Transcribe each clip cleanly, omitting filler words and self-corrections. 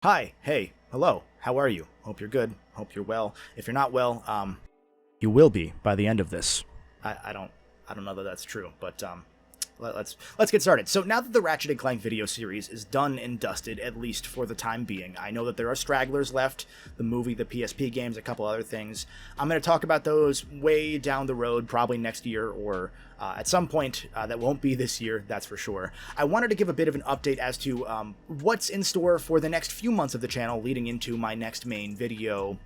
Hi, hey, hello, how are you? Hope you're good, hope you're well. If you're not well, you will be by the end of this. I don't know that that's true, but let's get started. So now that the Ratchet and Clank video series is done and dusted, at least for the time being, I know that there are stragglers left, the movie, the PSP games, a couple other things. I'm going to talk about those way down the road, probably next year or at some point that won't be this year, that's for sure. I wanted to give a bit of an update as to what's in store for the next few months of the channel leading into my next main video,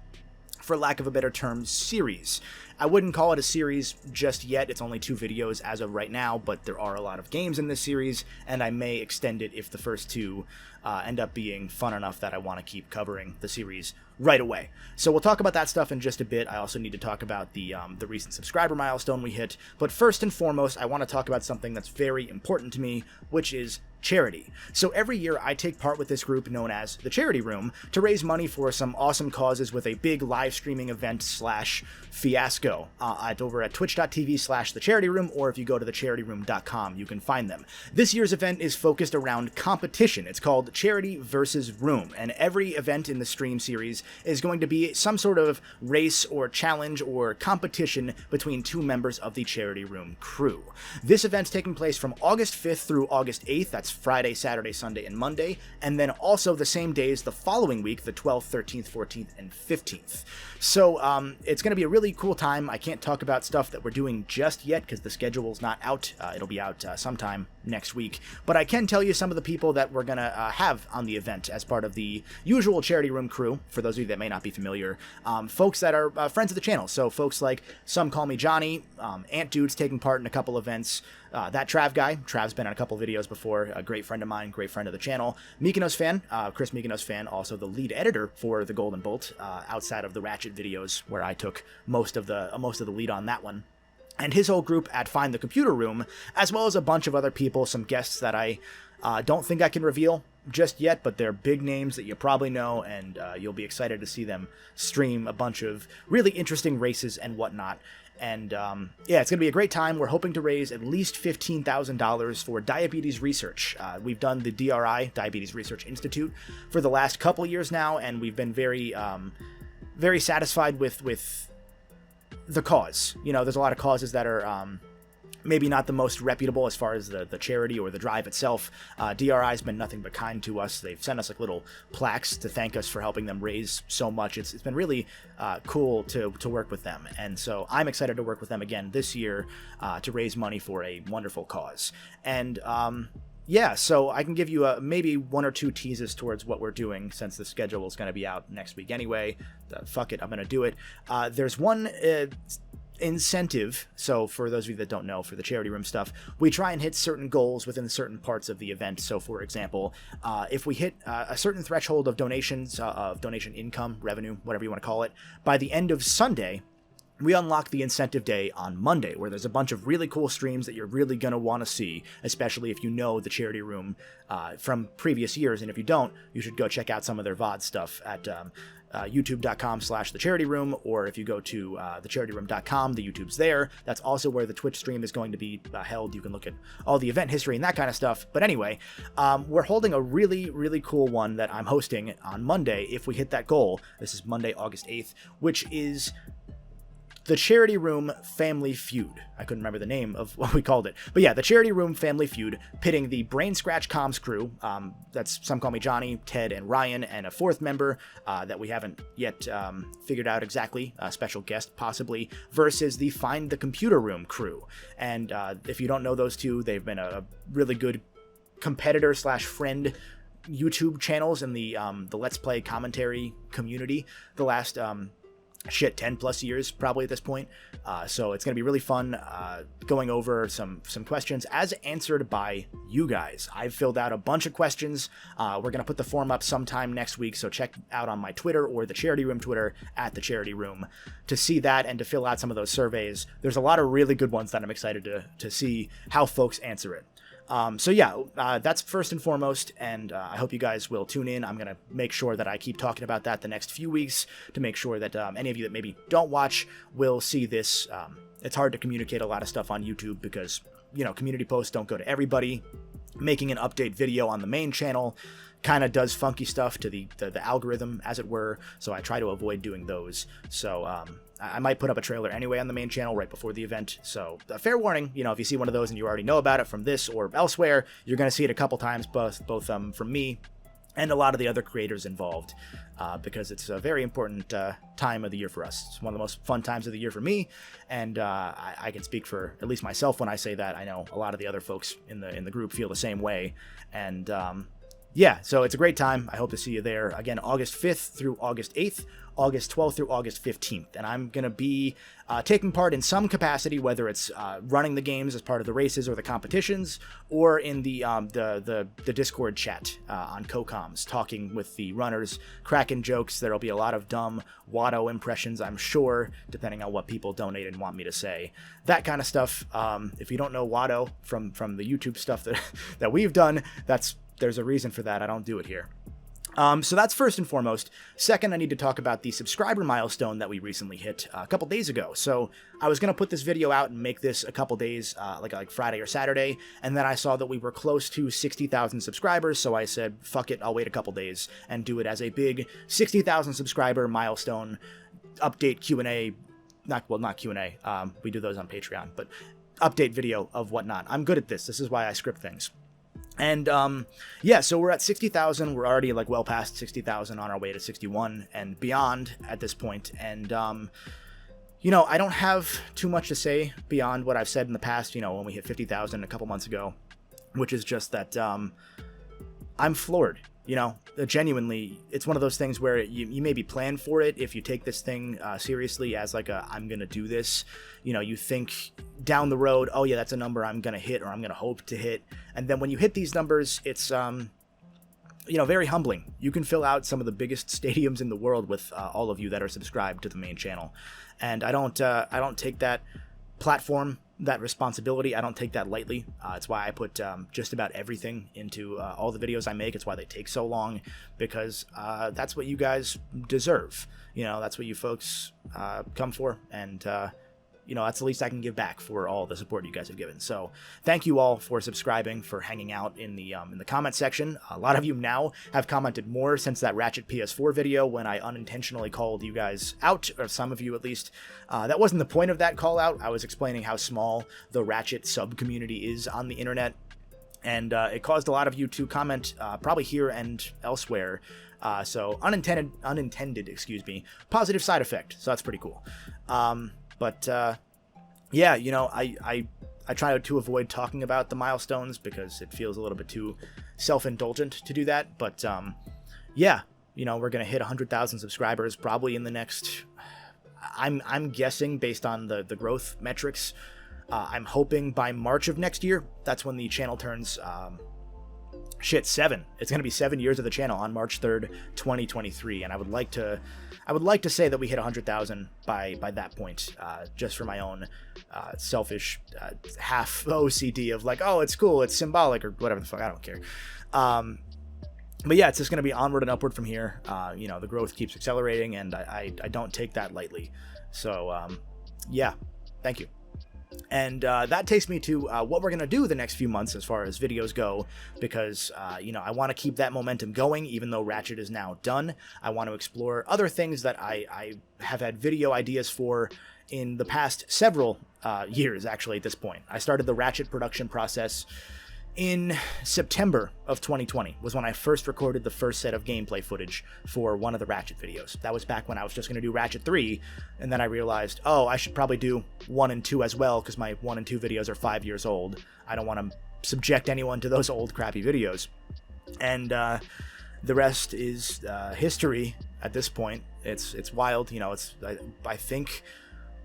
for lack of a better term, series. I wouldn't call it a series just yet. It's only 2 videos as of right now, but there are a lot of games in this series, and I may extend it if the first 2 end up being fun enough that I want to keep covering the series right away. So we'll talk about that stuff in just a bit. I also need to talk about the recent subscriber milestone we hit. But first and foremost, I want to talk about something that's very important to me, which is charity. So every year I take part with this group known as the Charity Room to raise money for some awesome causes with a big live streaming event slash fiasco over at twitch.tv/thecharityroom, or if you go to thecharityroom.com, you can find them. This year's event is focused around competition. It's called Charity versus Room, and every event in the stream series is going to be some sort of race or challenge or competition between 2 members of the Charity Room crew. This event's taking place from August 5th through August 8th. That's Friday, Saturday, Sunday, and Monday, and then also the same days the following week, the 12th, 13th, 14th, and 15th. So it's going to be a really cool time. I can't talk about stuff that we're doing just yet because the schedule's not out. It'll be out sometime next week, but I can tell you some of the people that we're going to have on the event as part of the usual Charity Room crew, for those of you that may not be familiar. Folks that are friends of the channel, so folks like Some Call Me Johnny, Ant Dude's taking part in a couple events, that Trav guy, Trav's been on a couple videos before, a great friend of mine, great friend of the channel. Mykonos fan, Chris Mykonos fan, also the lead editor for the Golden Bolt, outside of the Ratchet videos where I took most of the lead on that one. And his whole group at Find the Computer Room, as well as a bunch of other people, some guests that I don't think I can reveal just yet, but they're big names that you probably know, and you'll be excited to see them stream a bunch of really interesting races and whatnot. And yeah, it's going to be a great time. We're hoping to raise at least $15,000 for diabetes research. We've done the DRI, Diabetes Research Institute, for the last couple years now, and we've been very satisfied with the cause. You know, there's a lot of causes that are maybe not the most reputable as far as the charity or the drive itself. DRI's been nothing but kind to us. They've sent us like little plaques to thank us for helping them raise so much. It's been really cool to work with them, and so I'm excited to work with them again this year to raise money for a wonderful cause. And yeah, so I can give you maybe 1 or 2 teases towards what we're doing, since the schedule is going to be out next week anyway. Fuck it, I'm going to do it. There's one incentive. So for those of you that don't know, for the Charity Room stuff, we try and hit certain goals within certain parts of the event. So for example, if we hit a certain threshold of donations, of donation income, revenue, whatever you want to call it, by the end of Sunday, we unlock the incentive day on Monday, where there's a bunch of really cool streams that you're really going to want to see, especially if you know the Charity Room from previous years. And if you don't, you should go check out some of their VOD stuff at youtube.com/thecharityroom, or if you go to thecharityroom.com, the YouTube's there. That's also where the Twitch stream is going to be held. You can look at all the event history and that kind of stuff. But anyway, we're holding a really, really cool one that I'm hosting on Monday if we hit that goal. This is Monday, August 8th, which is the Charity Room Family Feud. I couldn't remember the name of what we called it. But yeah, the Charity Room Family Feud, pitting the Brain Scratch Comms crew, that's Some Call Me Johnny, Ted, and Ryan, and a 4th member that we haven't yet figured out exactly, a special guest possibly, versus the Find the Computer Room crew. And if you don't know those two, they've been a really good competitor slash friend YouTube channels in the Let's Play commentary community the last 10 plus years probably at this point. So it's going to be really fun going over some questions as answered by you guys. I've filled out a bunch of questions. We're going to put the form up sometime next week, so check out on my Twitter or the Charity Room Twitter at the Charity Room to see that and to fill out some of those surveys. There's a lot of really good ones that I'm excited to see how folks answer it. So yeah, that's first and foremost, and I hope you guys will tune in. I'm going to make sure that I keep talking about that the next few weeks to make sure that any of you that maybe don't watch will see this. It's hard to communicate a lot of stuff on YouTube because, you know, community posts don't go to everybody. Making an update video on the main channel kind of does funky stuff to the algorithm, as it were. So I try to avoid doing those. So I might put up a trailer anyway on the main channel right before the event. So fair warning, if you see one of those and you already know about it from this or elsewhere, you're going to see it a couple times, both from me and a lot of the other creators involved, because it's a very important time of the year for us. It's one of the most fun times of the year for me, and I can speak for at least myself when I say that. I know a lot of the other folks in the group feel the same way, and yeah, so it's a great time. I hope to see you there. Again, August 5th through August 8th, August 12th through August 15th. And I'm going to be taking part in some capacity, whether it's running the games as part of the races or the competitions, or in the Discord chat on CoComs, talking with the runners, cracking jokes. There'll be a lot of dumb Watto impressions, I'm sure, depending on what people donate and want me to say. That kind of stuff. If you don't know Watto from the YouTube stuff that we've done, there's a reason for that. I don't do it here. So that's first and foremost. Second, I need to talk about the subscriber milestone that we recently hit a couple days ago. So I was going to put this video out and make this a couple days, like Friday or Saturday, and then I saw that we were close to 60,000 subscribers, so I said, fuck it, I'll wait a couple days and do it as a big 60,000 subscriber milestone update Q&A. Not Q&A. We do those on Patreon, but update video of whatnot. I'm good at this. This is why I script things. And yeah, so we're at 60,000. We're already well past 60,000, on our way to 61 and beyond at this point. And I don't have too much to say beyond what I've said in the past, when we hit 50,000 a couple months ago, which is just that I'm floored. Genuinely, it's one of those things where you maybe plan for it if you take this thing seriously as I'm gonna do this. You think down the road, oh yeah, that's a number I'm gonna hit or I'm gonna hope to hit. And then when you hit these numbers, it's very humbling. You can fill out some of the biggest stadiums in the world with all of you that are subscribed to the main channel. And I don't take that platform, that responsibility, I don't take that lightly. It's why I put just about everything into all the videos I make. It's why they take so long, because that's what you guys deserve. That's what you folks come for, and that's the least I can give back for all the support you guys have given. So thank you all for subscribing, for hanging out in the comment section. A lot of you now have commented more since that Ratchet PS4 video when I unintentionally called you guys out, or some of you at least. That wasn't the point of that call out. I was explaining how small the Ratchet sub community is on the internet, and it caused a lot of you to comment, probably here and elsewhere. So unintended, positive side effect. So that's pretty cool. But yeah, I try to avoid talking about the milestones because it feels a little bit too self-indulgent to do that. But yeah, we're gonna hit 100,000 subscribers probably in the next. I'm guessing based on the growth metrics. I'm hoping by March of next year. That's when the channel turns 7. It's gonna be 7 years of the channel on March 3rd, 2023, and I would like to say that we hit 100,000 by that point, just for my own selfish half OCD of oh, it's cool, it's symbolic, or whatever the fuck, I don't care. But yeah, it's just going to be onward and upward from here. The growth keeps accelerating, and I don't take that lightly. So yeah, thank you. And that takes me to what we're going to do the next few months as far as videos go, because, I want to keep that momentum going, even though Ratchet is now done. I want to explore other things that I have had video ideas for in the past several years, actually, at this point. I started the Ratchet production process in September of 2020 was when I first recorded the first set of gameplay footage for one of the Ratchet videos. That was back when I was just going to do Ratchet 3, and then I realized, oh, I should probably do 1 and 2 as well, because my 1 and 2 videos are 5 years old. I don't want to subject anyone to those old crappy videos. And the rest is history at this point. It's wild, I think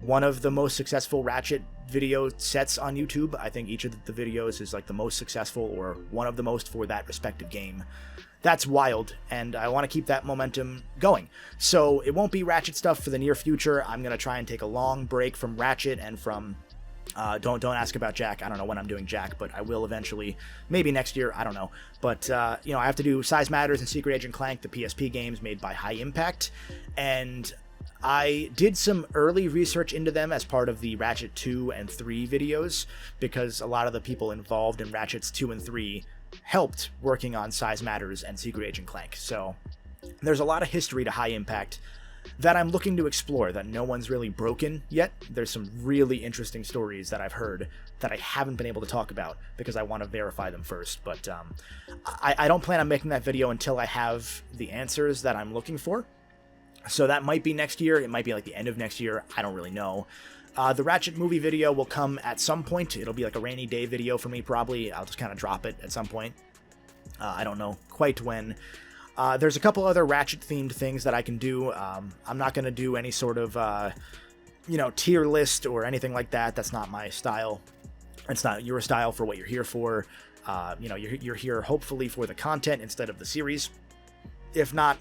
one of the most successful Ratchet video sets on YouTube. I think each of the videos is the most successful, or one of the most, for that respective game. That's wild, and I want to keep that momentum going. So it won't be Ratchet stuff for the near future. I'm going to try and take a long break from Ratchet and from don't ask about Jack. I don't know when I'm doing Jack, but I will eventually, maybe next year, I don't know. But I have to do Size Matters and Secret Agent Clank, the PSP games made by High Impact, and I did some early research into them as part of the Ratchet 2 and 3 videos, because a lot of the people involved in Ratchets 2 and 3 helped working on Size Matters and Secret Agent Clank. So there's a lot of history to High Impact that I'm looking to explore that no one's really broken yet. There's some really interesting stories that I've heard that I haven't been able to talk about because I want to verify them first. But I don't plan on making that video until I have the answers that I'm looking for. So that might be next year. It might be like the end of next year. I don't really know. The Ratchet movie video will come at some point. It'll be like a rainy day video for me, probably. I'll just kind of drop it at some point. I don't know quite when. There's a couple other Ratchet-themed things that I can do. I'm not going to do any sort of, tier list or anything like that. That's not my style. It's not your style for what you're here for. You're here hopefully for the content instead of the series. If not,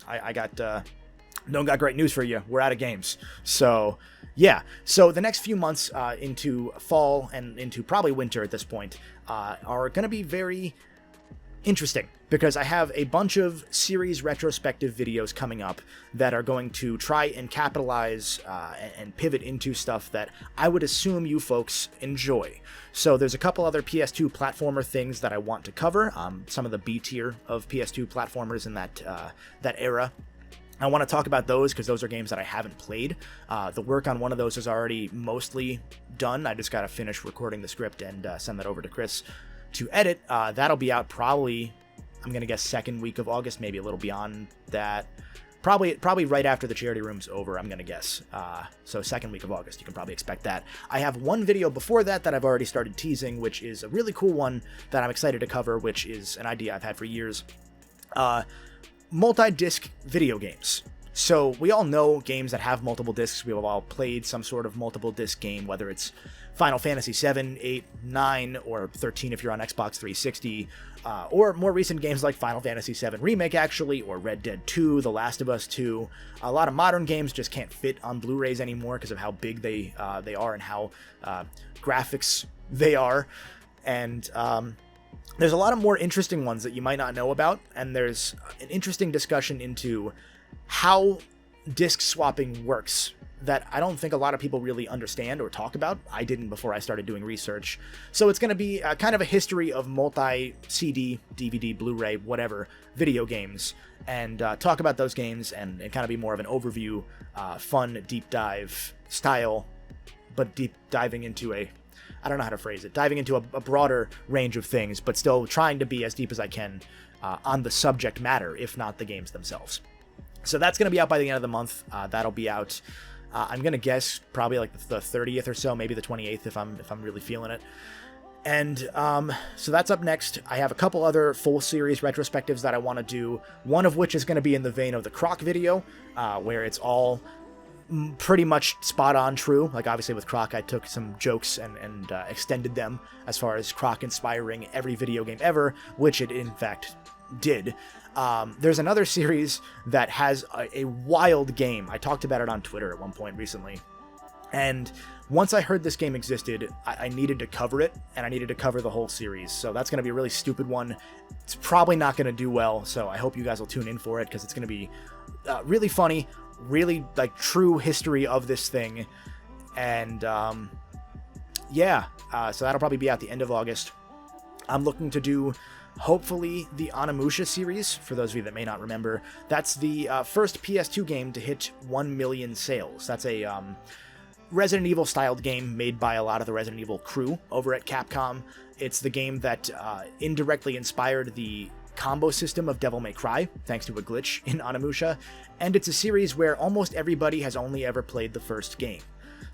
I got great news for you. We're out of games. So, yeah. So the next few months into fall and into probably winter at this point are going to be very interesting because I have a bunch of series retrospective videos coming up that are going to try and capitalize and pivot into stuff that I would assume you folks enjoy. So there's a couple other PS2 platformer things that I want to cover, some of the B tier of PS2 platformers in that era. I want to talk about those because those are games that I haven't played. The work on one of those is already mostly done. I just got to finish recording the script and send that over to Chris to edit. That'll be out probably, I'm going to guess, second week of August, maybe a little beyond that. Probably right after the charity room's over, I'm going to guess. So second week of August, you can probably expect that. I have one video before that I've already started teasing, which is a really cool one that I'm excited to cover, which is an idea I've had for years. Multi-disc video games. So we all know games that have multiple discs. We've all played some sort of multiple disc game, whether it's Final Fantasy 7, 8, 9, or 13 if you're on Xbox 360, or more recent games like Final Fantasy 7 Remake, actually, or Red Dead 2, The Last of Us 2. A lot of modern games just can't fit on Blu-rays anymore because of how big they are and how graphics they are. And there's a lot of more interesting ones that you might not know about, and there's an interesting discussion into how disc swapping works that I don't think a lot of people really understand or talk about. I didn't before I started doing research. So it's going to be kind of a history of multi-CD, DVD, Blu-ray, whatever, video games, and talk about those games and kind of be more of an overview, fun, deep dive style, but deep diving into I don't know how to phrase it, diving into a broader range of things, but still trying to be as deep as I can on the subject matter, if not the games themselves. So that's going to be out by the end of the month. That'll be out, I'm going to guess, probably like the 30th or so, maybe the 28th if I'm really feeling it. And so that's up next. I have a couple other full series retrospectives that I want to do, one of which is going to be in the vein of the Croc video, where it's all pretty much spot on true. Like, obviously with Croc I took some jokes and extended them as far as Croc inspiring every video game ever, which it in fact did. There's another series that has a wild game. I talked about it on Twitter at one point recently, and once I heard this game existed, I needed to cover it, and I needed to cover the whole series. So that's going to be a really stupid one. It's probably not going to do well, so I hope you guys will tune in for it, because it's going to be really funny, really like true history of this thing. And so that'll probably be out the end of August. I'm looking to do hopefully the Onimusha series. For those of you that may not remember, that's the first PS2 game to hit 1 million sales. That's a Resident Evil styled game made by a lot of the Resident Evil crew over at Capcom. It's the game that indirectly inspired the combo system of Devil May Cry, thanks to a glitch in Onimusha, and it's a series where almost everybody has only ever played the first game.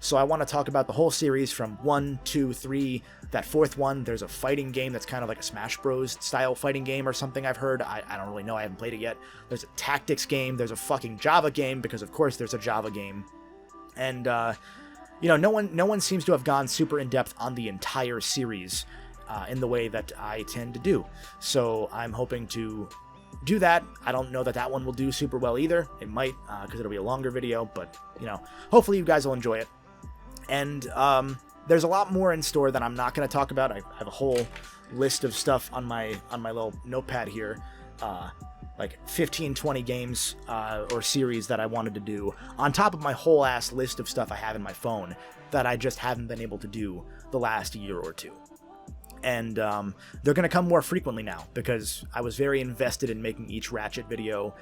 So I want to talk about the whole series from 1, 2, 3, that fourth one. There's a fighting game that's kind of like a Smash Bros. Style fighting game or something I've heard. I don't really know, I haven't played it yet. There's a tactics game, there's a fucking Java game, because of course there's a Java game. And, no one seems to have gone super in-depth on the entire series in the way that I tend to do. So I'm hoping to do that. I don't know that one will do super well either. It might, because it'll be a longer video, but, hopefully you guys will enjoy it. And there's a lot more in store that I'm not going to talk about. I have a whole list of stuff on my little notepad here, like 15, 20 games or series that I wanted to do, on top of my whole ass list of stuff I have in my phone that I just haven't been able to do the last year or two. And they're going to come more frequently now because I was very invested in making each Ratchet video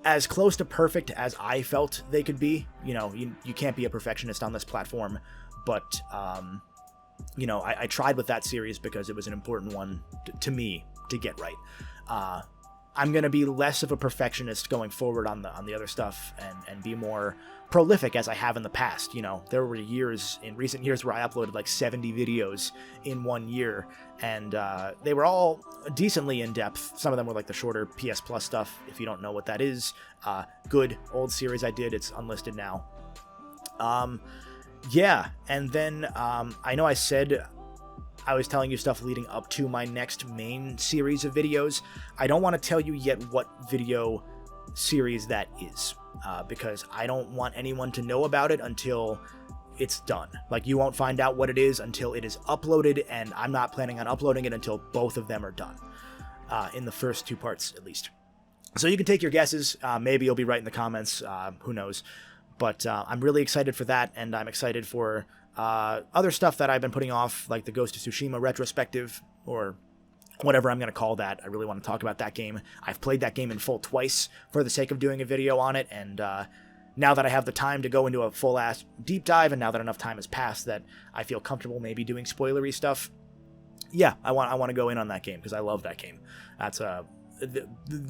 as close to perfect as I felt they could be. You know, you can't be a perfectionist on this platform, but, you know, I tried with that series because it was an important one to me to get right. I'm going to be less of a perfectionist going forward on the other stuff and be more prolific as I have in the past. You know, there were years in recent years where I uploaded like 70 videos in 1 year, and they were all decently in depth. Some of them were like the shorter PS Plus stuff. If you don't know what that is, good old series I did. It's unlisted now. Yeah, and then I know I said I was telling you stuff leading up to my next main series of videos. I don't want to tell you yet what video series that is, because I don't want anyone to know about it until it's done. Like, you won't find out what it is until it is uploaded, and I'm not planning on uploading it until both of them are done, in the first 2 parts at least. So you can take your guesses. Maybe you'll be right in the comments. Who knows? But I'm really excited for that, and I'm excited for other stuff that I've been putting off, like the Ghost of Tsushima retrospective, or whatever I'm going to call that. I really want to talk about that game. I've played that game in full twice for the sake of doing a video on it, and now that I have the time to go into a full-ass deep dive, and now that enough time has passed that I feel comfortable maybe doing spoilery stuff, yeah, I want to go in on that game, because I love that game. That's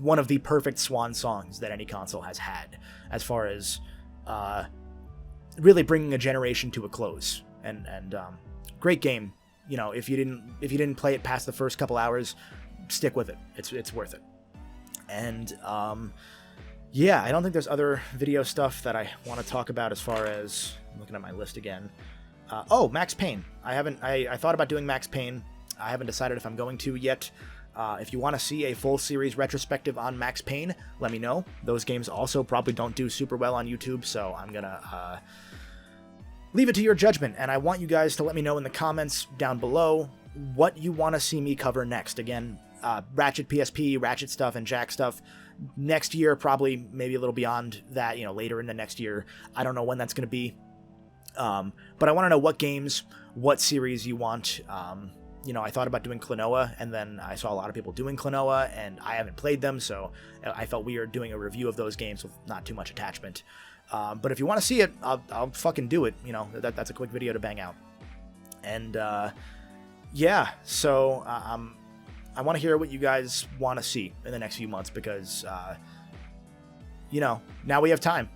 one of the perfect swan songs that any console has had, as far as really bringing a generation to a close. And great game. You know, if you didn't play it past the first couple hours, stick with it. It's worth it. And yeah, I don't think there's other video stuff that I want to talk about as far as, I'm looking at my list again. Oh, Max Payne. I thought about doing Max Payne. I haven't decided if I'm going to yet. If you want to see a full series retrospective on Max Payne, let me know. Those games also probably don't do super well on YouTube, so I'm gonna leave it to your judgment, and I want you guys to let me know in the comments down below what you want to see me cover next. Again, Ratchet PSP, Ratchet stuff, and Jak stuff next year, probably maybe a little beyond that, you know, later in the next year. I don't know when that's going to be, but I want to know what games, what series you want. You know, I thought about doing Klonoa, and then I saw a lot of people doing Klonoa, and I haven't played them, so I felt weird doing a review of those games with not too much attachment. But if you want to see it, I'll fucking do it. You know, that's a quick video to bang out. And yeah, so I want to hear what you guys want to see in the next few months, because you know, now we have time.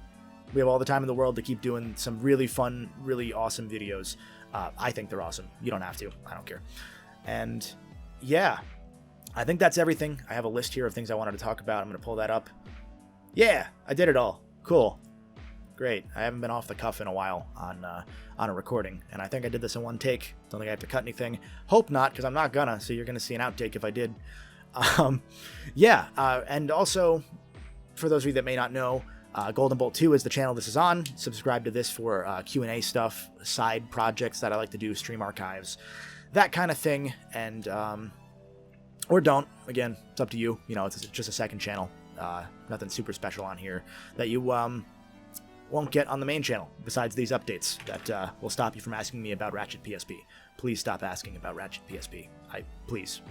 We have all the time in the world to keep doing some really fun, really awesome videos. I think they're awesome. You don't have to. I don't care. And yeah, I think that's everything. I have a list here of things I wanted to talk about. I'm going to pull that up. Yeah, I did it all. Cool. Great. I haven't been off the cuff in a while on a recording, and I think I did this in one take. Don't think I have to cut anything. Hope not, because I'm not gonna, so you're going to see an outtake if I did. Yeah, and also, for those of you that may not know, Golden Bolt 2 is the channel this is on. Subscribe to this for Q&A stuff, side projects that I like to do, stream archives, that kind of thing, and or don't. Again, it's up to you. You know, it's just a second channel. Nothing super special on here that you won't get on the main channel, besides these updates that will stop you from asking me about Ratchet PSP. Please stop asking about Ratchet PSP. Please.